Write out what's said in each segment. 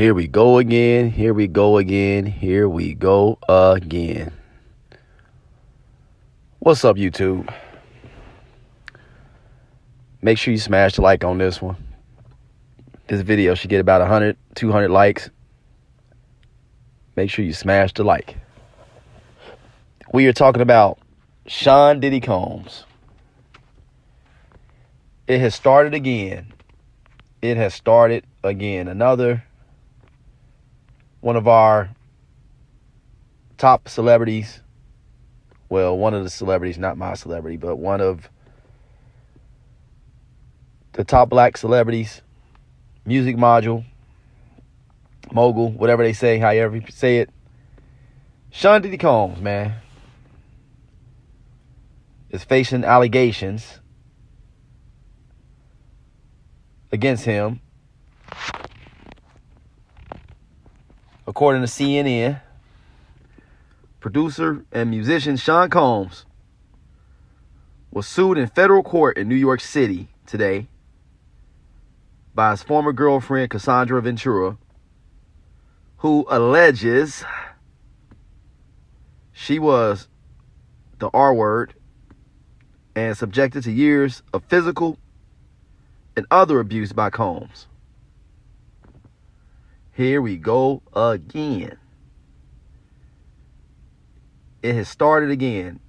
Here we go again. Here we go again. Here we go again. What's up, YouTube? Make sure you smash the like on this one. This video should get about 100, 200 likes. Make sure you smash the like. We are talking about Sean Diddy Combs. It has started again. It has started again. Another one of our top celebrities. Well, one of the celebrities, not my celebrity, but one of the top black celebrities, music mogul, whatever they say, however you say it. Sean Diddy Combs, man, is facing allegations against him. According to CNN, producer and musician Sean Combs was sued in federal court in New York City today by his former girlfriend, Cassie Ventura, who alleges she was the R word and subjected to years of physical and other abuse by Combs. Here we go again. It has started again.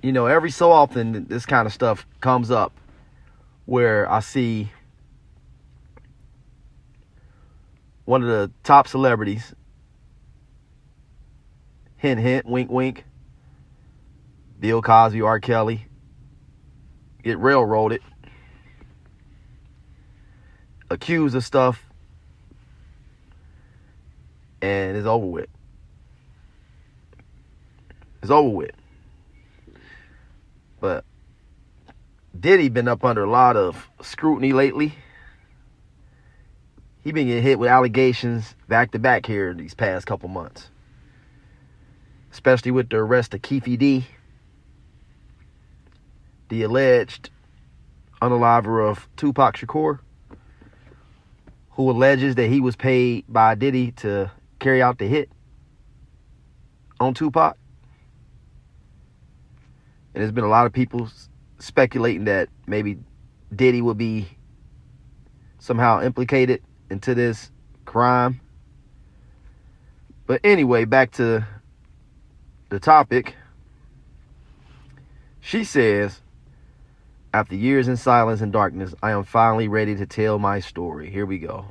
You know, every so often this kind of stuff comes up where I see one of the top celebrities, hint, hint, wink, wink, Bill Cosby, R. Kelly, get railroaded, accused of stuff, and it's over with. It's over with. But Diddy been up under a lot of scrutiny lately. He been getting hit with allegations back to back here these past couple months. Especially with the arrest of Keefe D, the alleged unaliver of Tupac Shakur, who alleges that he was paid by Diddy to carry out the hit on Tupac. And there's been a lot of people speculating that maybe Diddy would be somehow implicated into this crime. But anyway, back to the topic. She says, after years in silence and darkness, I am finally ready to tell my story. Here we go.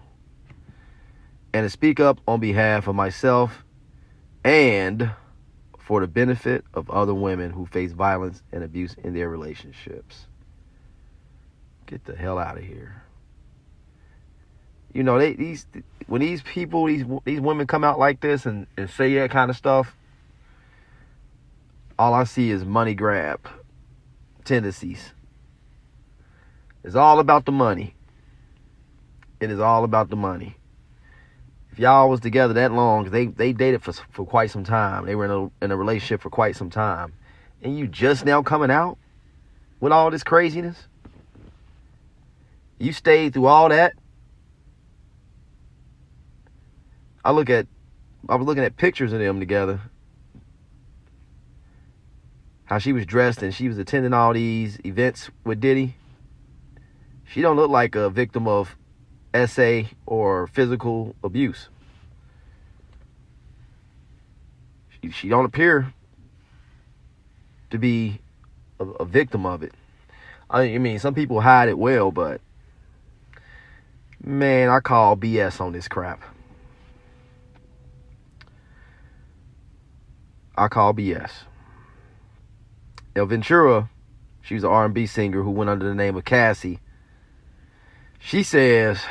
And to speak up on behalf of myself and for the benefit of other women who face violence and abuse in their relationships. Get the hell out of here. You know, when these people, these women come out like this and say that kind of stuff, all I see is money grab tendencies. It's all about the money. It is all about the money. If y'all was together that long, they dated for quite some time. They were in a relationship for quite some time. And you just now coming out with all this craziness? You stayed through all that? I was looking at pictures of them together. How she was dressed and she was attending all these events with Diddy. She don't look like a victim of SA or physical abuse. She don't appear to be a victim of it. I mean, some people hide it well, but man, I call BS on this crap. I call BS. Now, Ventura, she was an R&B singer who went under the name of Cassie. She says,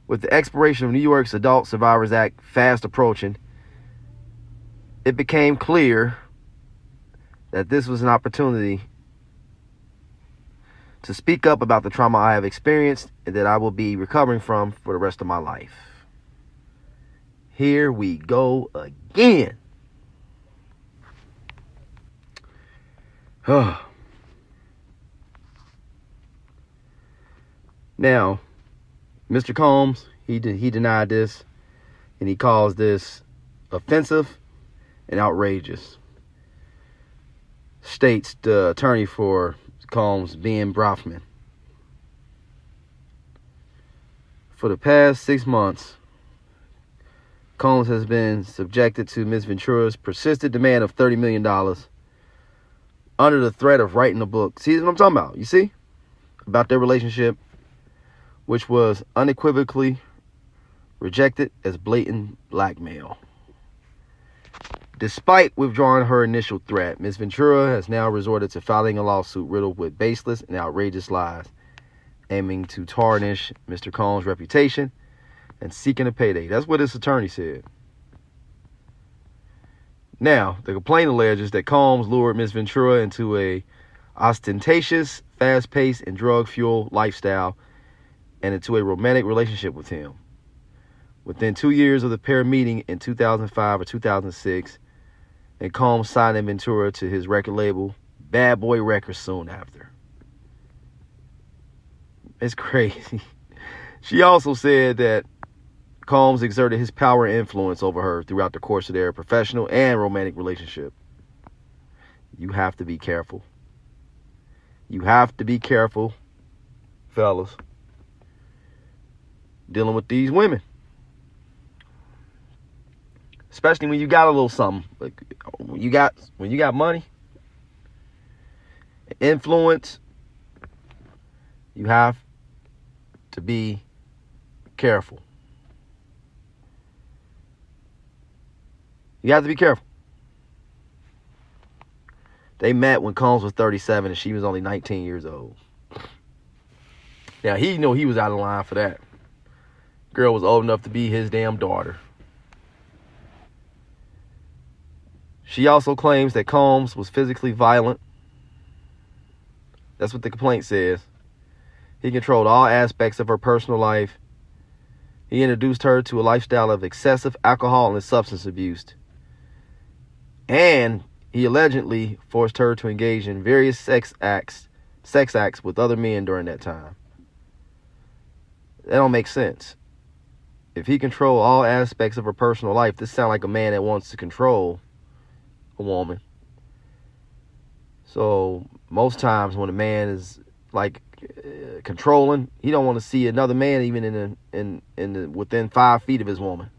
with the expiration of New York's Adult Survivors Act fast approaching, it became clear that this was an opportunity to speak up about the trauma I have experienced and that I will be recovering from for the rest of my life. Here we go again. Now, Mr. Combs, He denied this, and he calls this offensive and outrageous. States the attorney for Combs, Ben Brafman. For the past 6 months, Combs has been subjected to Ms. Ventura's persistent demand of $30 million under the threat of writing a book. See what I'm talking about? You see? About their relationship, which was unequivocally rejected as blatant blackmail. Despite withdrawing her initial threat, Ms. Ventura has now resorted to filing a lawsuit riddled with baseless and outrageous lies, aiming to tarnish Mr. Combs' reputation and seeking a payday. That's what his attorney said. Now, the complaint alleges that Combs lured Ms. Ventura into a ostentatious, fast-paced, and drug-fueled lifestyle and into a romantic relationship with him. Within 2 years of the pair meeting in 2005 or 2006, and Combs signed Ventura to his record label, Bad Boy Records, soon after. It's crazy. She also said that Combs exerted his power and influence over her throughout the course of their professional and romantic relationship. You have to be careful. You have to be careful, fellas, dealing with these women. Especially when you got a little something. Like when you got money, influence, you have to be careful. You have to be careful. They met when Combs was 37 and she was only 19 years old. Now, he knew he was out of line for that. Girl was old enough to be his damn daughter. She also claims that Combs was physically violent. That's what the complaint says. He controlled all aspects of her personal life. He introduced her to a lifestyle of excessive alcohol and substance abuse. And he allegedly forced her to engage in various sex acts with other men during that time. That don't make sense. If he controlled all aspects of her personal life, this sounds like a man that wants to control a woman. So most times when a man is like controlling, he don't want to see another man even in within 5 feet of his woman.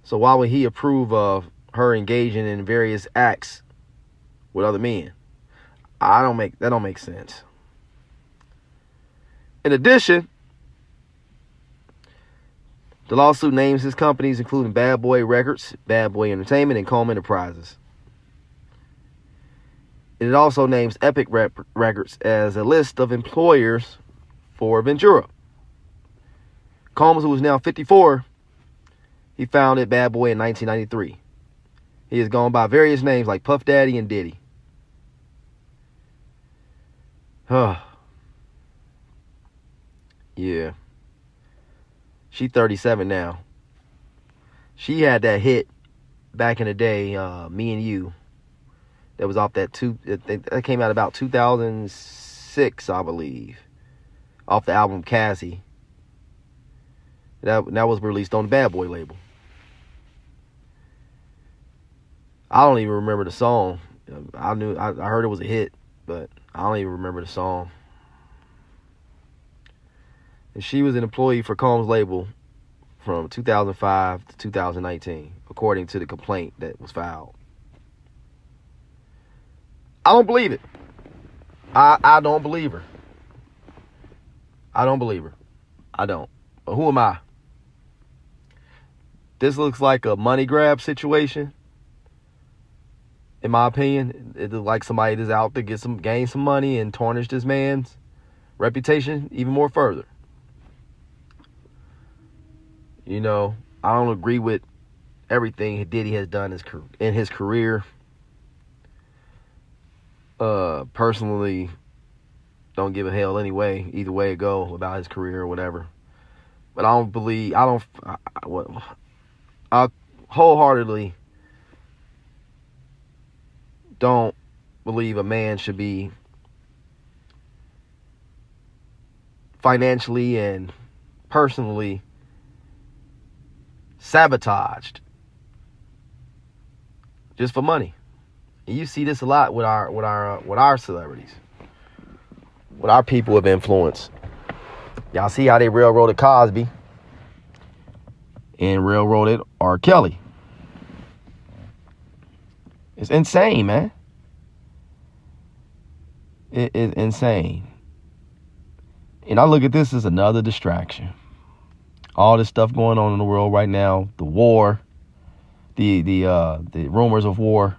So why would he approve of her engaging in various acts with other men? That don't make sense. In addition, the lawsuit names his companies, including Bad Boy Records, Bad Boy Entertainment, and Combs Enterprises. It also names Epic Records as a list of employers for Ventura. Combs, who is now 54, he founded Bad Boy in 1993. He has gone by various names like Puff Daddy and Diddy. Yeah. She's 37 now. She had that hit back in the day, Me and You. That was off that came out about 2006, I believe. Off the album Cassie. That was released on the Bad Boy label. I don't even remember the song. I heard it was a hit, but I don't even remember the song. And she was an employee for Combs' label from 2005 to 2019, according to the complaint that was filed. I don't believe it. I don't believe her. I don't believe her. I don't. But who am I? This looks like a money grab situation. In my opinion, it looks like somebody that's out to gain some money and tarnish this man's reputation even more further. You know, I don't agree with everything Diddy has done in his career. Personally, don't give a hell anyway, either way it go about his career or whatever. But I wholeheartedly don't believe a man should be financially and personally sabotaged just for money. And you see this a lot with our celebrities, with our people of influence. Y'all see how they railroaded Cosby and railroaded R. Kelly. It's insane, man. It is insane. And I look at this as another distraction. All this stuff going on in the world right now, the war, the rumors of war,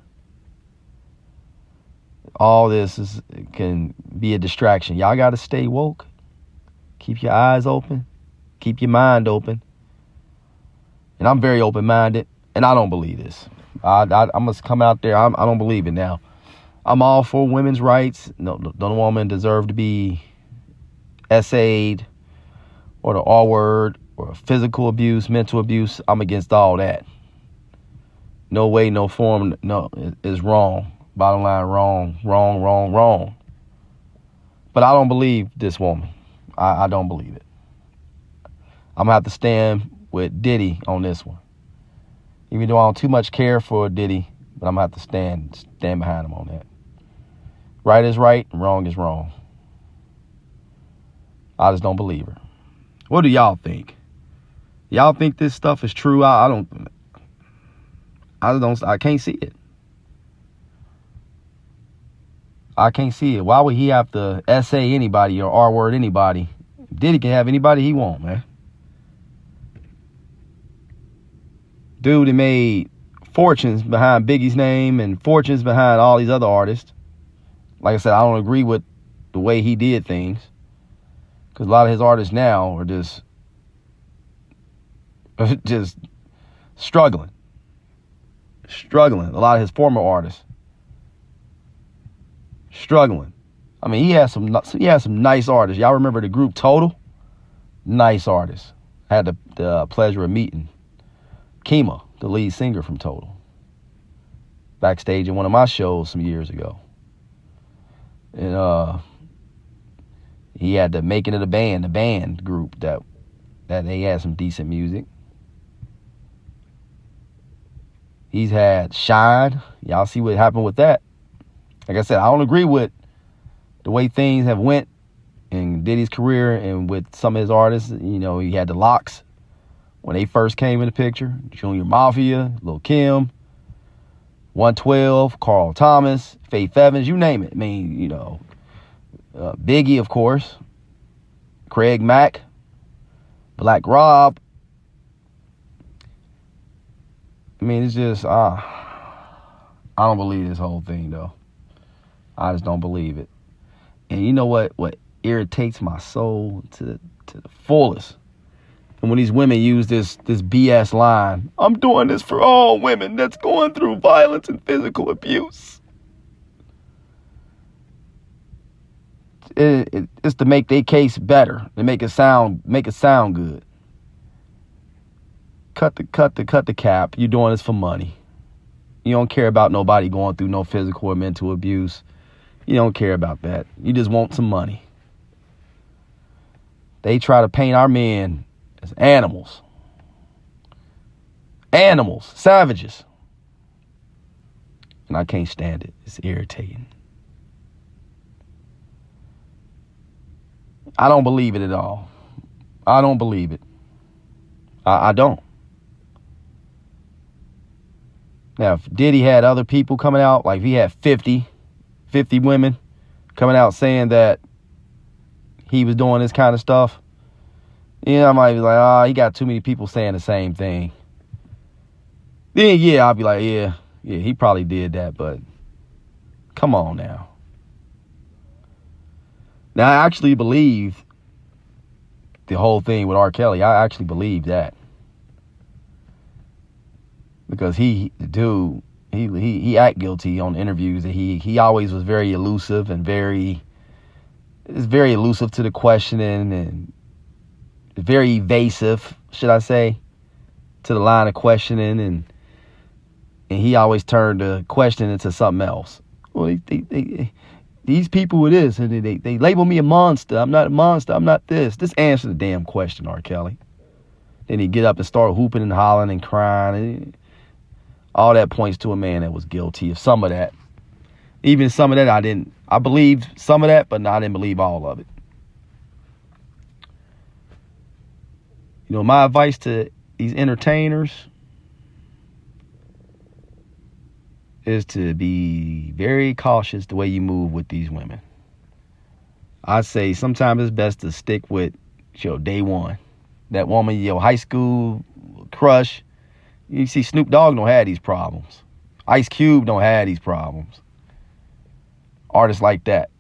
all this can be a distraction. Y'all got to stay woke. Keep your eyes open. Keep your mind open. And I'm very open-minded, and I don't believe this. I must come out there. I don't believe it now. I'm all for women's rights. No woman deserve to be essayed or the R word or physical abuse, mental abuse. I'm against all that. No way, no form, no, is wrong. Bottom line, wrong. But I don't believe this woman. I don't believe it. I'm going to have to stand with Diddy on this one. Even though I don't too much care for Diddy, but I'm going to have to stand behind him on that. Right is right and wrong is wrong. I just don't believe her. What do y'all think? Y'all think this stuff is true? I can't see it. I can't see it. Why would he have to essay anybody or R-word anybody? Diddy can have anybody he want, man. Dude, he made fortunes behind Biggie's name and fortunes behind all these other artists. Like I said, I don't agree with the way he did things. Because a lot of his artists now are just struggling. A lot of his former artists. Struggling. I mean, he has some nice artists. Y'all remember the group Total? Nice artists. I had the pleasure of meeting Kima, the lead singer from Total, backstage in one of my shows some years ago. And he had the making of the band group that they had some decent music. He's had Shine. Y'all see what happened with that. Like I said, I don't agree with the way things have went in Diddy's career and with some of his artists. You know, he had the Locks when they first came in the picture. Junior Mafia, Lil' Kim, 112, Carl Thomas, Faith Evans, you name it. I mean, you know, Biggie, of course, Craig Mack, Black Rob. I mean, it's just, I don't believe this whole thing, though. I just don't believe it. And you know what irritates my soul to the fullest? And when these women use this BS line, I'm doing this for all women that's going through violence and physical abuse. It's to make their case better, to make it sound good. Cut the cap. You're doing this for money. You don't care about nobody going through no physical or mental abuse. You don't care about that. You just want some money. They try to paint our men as animals. Animals, savages. And I can't stand it. It's irritating. I don't believe it at all. I don't believe it. I don't. Now, if Diddy had other people coming out, like if he had 50 women coming out saying that he was doing this kind of stuff, I might be like, he got too many people saying the same thing. Then, I'll be like, yeah, he probably did that, but come on now. Now, I actually believe the whole thing with R. Kelly. I actually believe that. Because he act guilty on interviews. That he always was very elusive and very elusive to the questioning and very evasive, should I say, to the line of questioning, and he always turned the question into something else. Well, these people are this, and they label me a monster. I'm not a monster. I'm not this. Just answer the damn question, R. Kelly. Then he get up and start hooping and hollering and crying. All that points to a man that was guilty of some of that. Even some of that I believed some of that, but I didn't believe all of it. You know, my advice to these entertainers is to be very cautious the way you move with these women. I say sometimes it's best to stick with your day one. That woman, your high school crush. You see, Snoop Dogg don't have these problems. Ice Cube don't have these problems. Artists like that,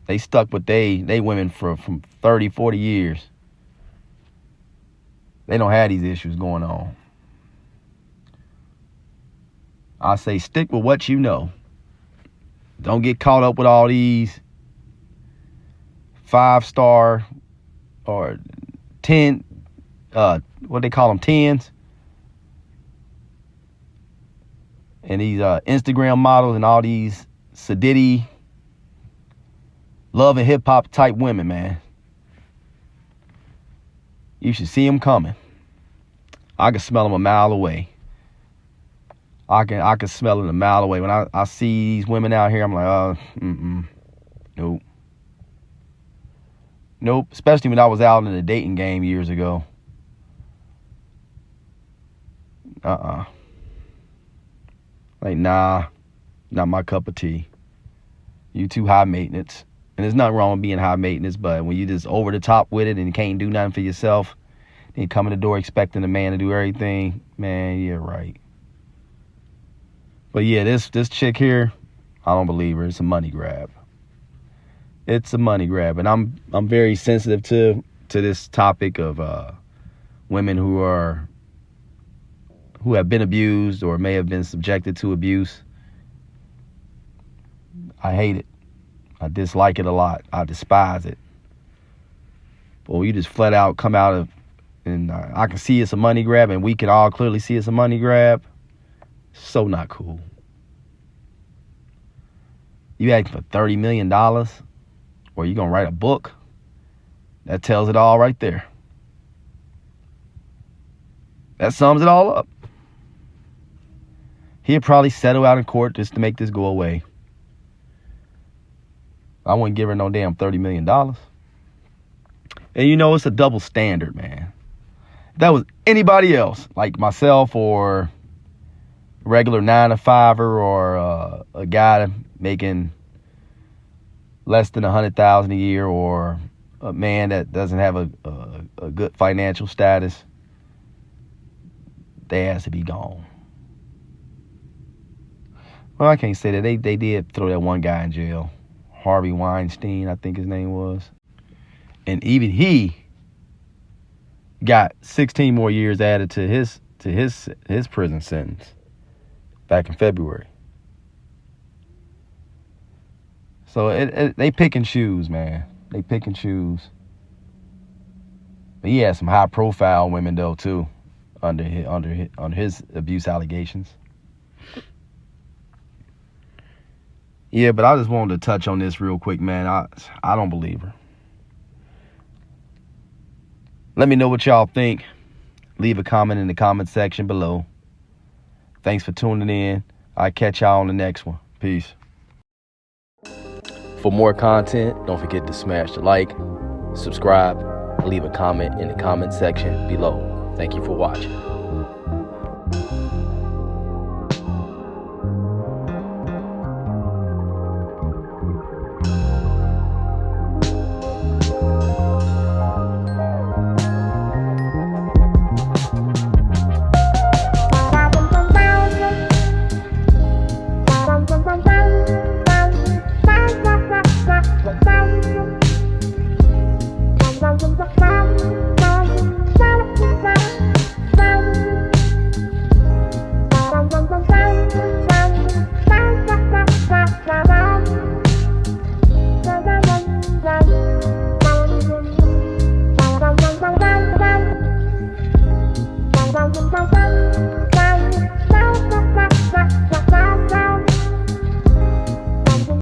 they stuck with they women from 30, 40 years. They don't have these issues going on. I say stick with what you know. Don't get caught up with all these 5-star or 10, what they call them, 10s. And these Instagram models and all these Diddy, love and hip hop type women, man. You should see them coming. I can smell them a mile away. I can smell it a mile away. When I see these women out here, I'm like, nope. Especially when I was out in the dating game years ago. Like, nah, not my cup of tea. You too high maintenance. And there's nothing wrong with being high maintenance, but when you just over the top with it and you can't do nothing for yourself, then you come in the door expecting a man to do everything, man, yeah, right. But yeah, this chick here, I don't believe her. It's a money grab. It's a money grab. And I'm very sensitive to this topic of women who have been abused or may have been subjected to abuse. I hate it. I dislike it a lot. I despise it. But when you just flat out come out of, and I can see it's a money grab, and we can all clearly see it's a money grab, so not cool. You asking for $30 million, or you gonna write a book? That tells it all right there. That sums it all up. He'll probably settle out in court just to make this go away. I wouldn't give her no damn $30 million. And you know, it's a double standard, man. If that was anybody else, like myself or a regular 9-to-5er or a guy making less than $100,000 a year, or a man that doesn't have a good financial status, they has to be gone. Well, I can't say that. They did throw that one guy in jail. Harvey Weinstein, I think his name was. And even he got 16 more years added to his prison sentence back in February. So they pick and choose, man. They pick and choose. But he had some high profile women though too, under his abuse allegations. Yeah, but I just wanted to touch on this real quick, man. I don't believe her. Let me know what y'all think. Leave a comment in the comment section below. Thanks for tuning in. I'll catch y'all on the next one. Peace. For more content, don't forget to smash the like, subscribe, and leave a comment in the comment section below. Thank you for watching.